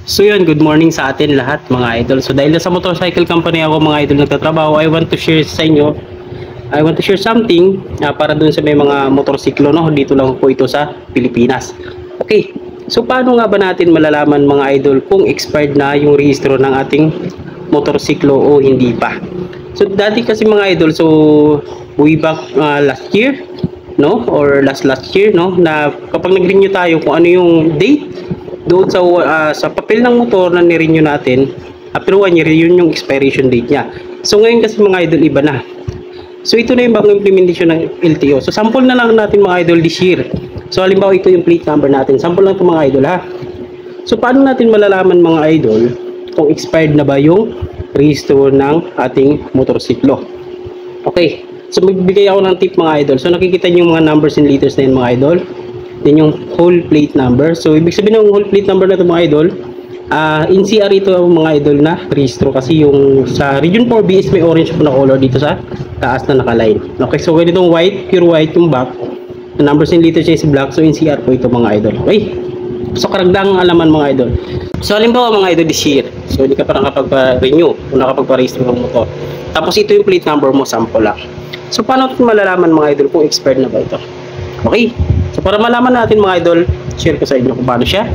So yun, good morning sa atin lahat mga idol. So dahil sa motorcycle company ako mga idol nagtatrabaho, I want to share sa inyo, I want to share something para dun sa may mga motorsiklo, no? Dito lang po ito sa Pilipinas. Okay, so paano nga ba natin malalaman mga idol kung expired na yung rehistro ng ating motorsiklo o hindi pa? So dati kasi mga idol, so way back last year, no? Or last year, no? Na kapag nag-renew tayo kung ano yung date doon sa papel ng motor na ni-renew natin, after 1 year, yun yung expiration date niya. So ngayon kasi mga idol, iba na. So ito na yung bagong implementation ng LTO. So sample na lang natin mga idol this year. So halimbawa ito yung plate number natin. Sample lang ito mga idol ha. So paano natin malalaman mga idol kung expired na ba yung rehistro ng ating motorsiklo? Okay. So magbibigay ako ng tip mga idol. So nakikita niyo yung mga numbers and letters na yun mga idol. Then yung whole plate number. So ibig sabihin ng whole plate number na ito mga idol, NCR ito mga idol na rehistro kasi yung sa Region 4B is may orange po na color dito sa taas na nakaline. Okay, so ganitong white, pure white yung back. The numbers and letters is black, so NCR po ito mga idol. Okay, so karagdagang alaman mga idol. So halimbawa mga idol this year, so hindi ka pa nakapag-renew o nakapag-rehistro ng motor. Tapos ito yung plate number mo, sample lang. So paano natin malalaman mga idol kung expired na ba ito? Okay, so para malaman natin mga idol, share ko sa inyo kung paano siya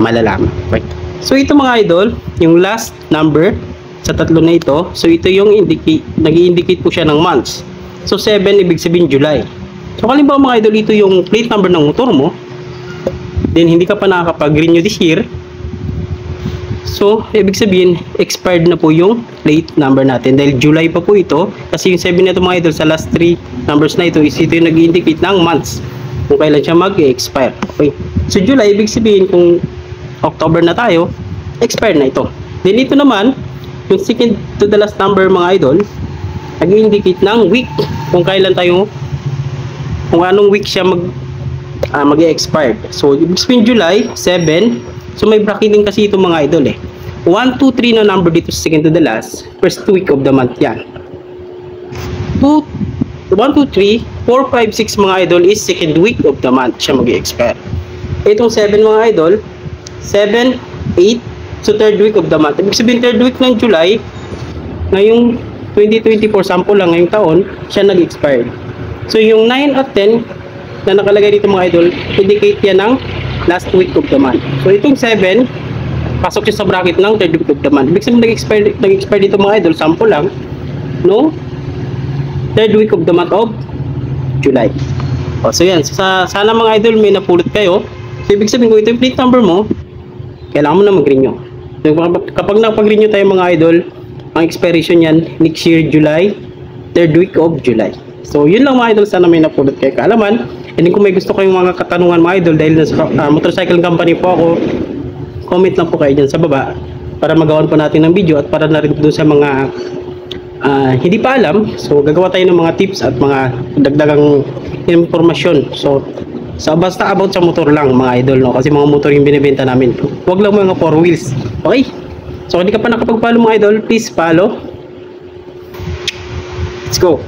malalaman. Right. So ito mga idol, yung last number sa tatlo na ito, so ito yung nag-i-indicate po siya ng months. So 7 ibig sabihin July. So halimbawa mga idol, ito yung plate number ng motor mo, then hindi ka pa nakakapag-renew this year, so ibig sabihin expired na po yung plate number natin dahil July pa po ito, kasi yung 7 na ito mga idol sa last 3 numbers na ito is ito yung nag-indicate ng months kung kailan siya mag-expire. Okay, so July ibig sabihin kung October na tayo, expired na ito. Then ito naman yung second to the last number mga idol, nag-indicate ng week kung kailan tayo, kung anong week siya mag-expire. So ibig sabihin July 7. So may bracketing kasi ito mga idol eh. 1, 2, 3 na number dito sa second to the last, first week of the month yan. 1, 2, 3, 4, 5, 6 mga idol is second week of the month siya mag-expire. Itong 7 mga idol, 7, 8, so third week of the month. Ibig sabihin third week ng July, ngayong 2024 sample lang ngayong taon, siya nag-expire. So yung 9 at 10 na nakalagay dito mga idol, indicate yan ng last week of the month. So itong 7, pasok siya sa bracket ng third week of the month. Ibig sabihin nag-expire dito mga idol, sample lang, no? Third week of the month of July. O, so yan, sana mga idol may napulot kayo. So ibig sabihin kung ito yung plate number mo, kailangan mo na mag-renew. So, kapag nakapag-renew tayo mga idol, ang expiration yan next year July, third week of July. So yun lang mga idol, sana may napulot kayo kaalaman. And kung may gusto kayong mga katanungan mga idol dahil nasa motorcycle company po ako, comment lang po kayo dyan sa baba para magawan po natin ng video at para na rin doon sa mga hindi pa alam. So gagawa tayo ng mga tips at mga dagdagang informasyon. So basta about sa motor lang mga idol, no? Kasi mga motor yung binibenta namin. Huwag lang mga 4 wheels. Okay? So hindi ka pa nakapag-follow mga idol, please follow. Let's go.